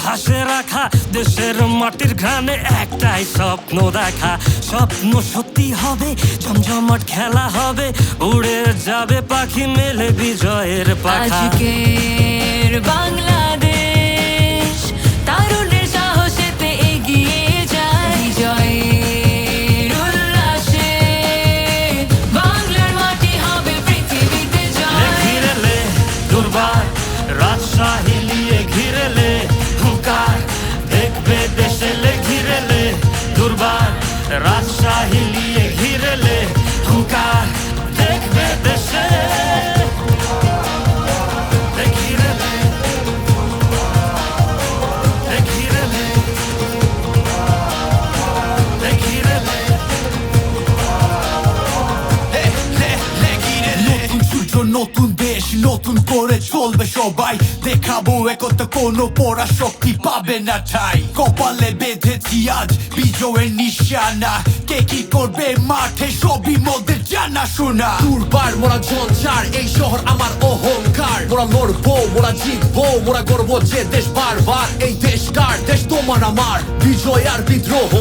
ইতিহাসে রাখা দেশের মাটির ঘ্রাণে একটাই স্বপ্ন দেখা। স্বপ্ন সত্যি হবে, জমজমাট খেলা হবে, উড়ে যাবে পাখি মেলে বিজয়ের পাখা। আজকের বাংলাদেশ তারুণের সাহসেতে এগিয়ে যায়, বিজয়ের উল্লাসে বাংলার মাটি হবে পৃথিবীতে জয়। ঘিরেলে দুর্বার রাজশাহী নিয়ে ঘিরেলে হুঙ্কার দেখবে দেশে ঘিরেলে দুর্বার রাজশাহী নিয়ে ঘিরেলে হুঙ্কার দেখবে দেশে নতুন দেশ নতুন করে চলবে সবাই, দেখাবো একতা কোনো পরাশক্তি পাবে না ঠাই। কপালে বেঁধেছি আজ বিজয়ের নিশানা, কে কি করবে মাঠে সবই মোদের জানা শোনা। দুর্বার মোরা ঝঞ্ঝার এই শহর আমার অহংকার, মোরা লড়বো মোরা জিতবো মোরা গর্ব যে দেশ বারবার। এই দেশ কার? দেশ তোমার আমার। বিজয় আর বিদ্রোহ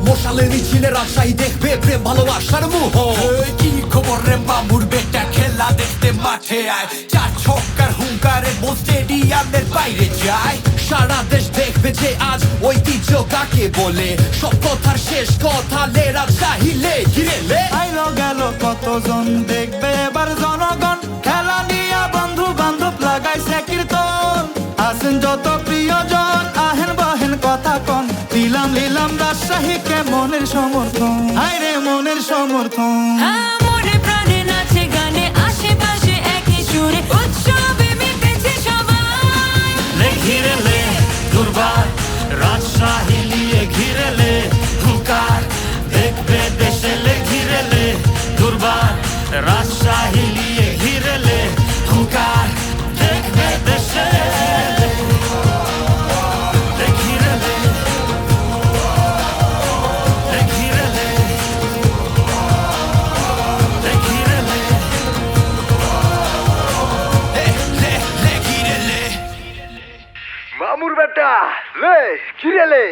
মশালেরই ছিলে রাজশাহী দেখবে প্রেম ভালোবাসার মোহ। কি খবর রে মামুর বেটা, খেলা দেখতে মাঠে আয়, চার ছক্কার হুঙ্কারে স্টেডিয়ামের বাইরে যায়। সারা দেশ দেখবে যে আজ ঐতিহ্য কাকে বলে, সব কথার শেষ কথা লে রাজশাহী লে ঘিরেলে। আইলো গেল কতজন দেখবে এবার জনগণ, খেলা নিয়া বন্ধু বান্ধব লাগাইছে কীর্তন। আসেন যত প্রিয়জন আহেন বহেন কথা কন, দিলাম নিলাম রাজশাহীকে মনের সমর্থন, হায়রে মনের সমর্থন। মনে প্রাণে নাচে গানে আশেপাশে একই সুরে উৎসবে মেতেছে সবাই। ঘিরেলে দুর্বার রাজশাহী নিয়ে ঘিরেলে হুঙ্কার দেখবে দেশে ঘিরেলে দুর্বার রাজশাহী নিয়ে ঘিরেলে হুঙ্কার দেখবে দেশে মামুর বেটা লে ঘিরেলে।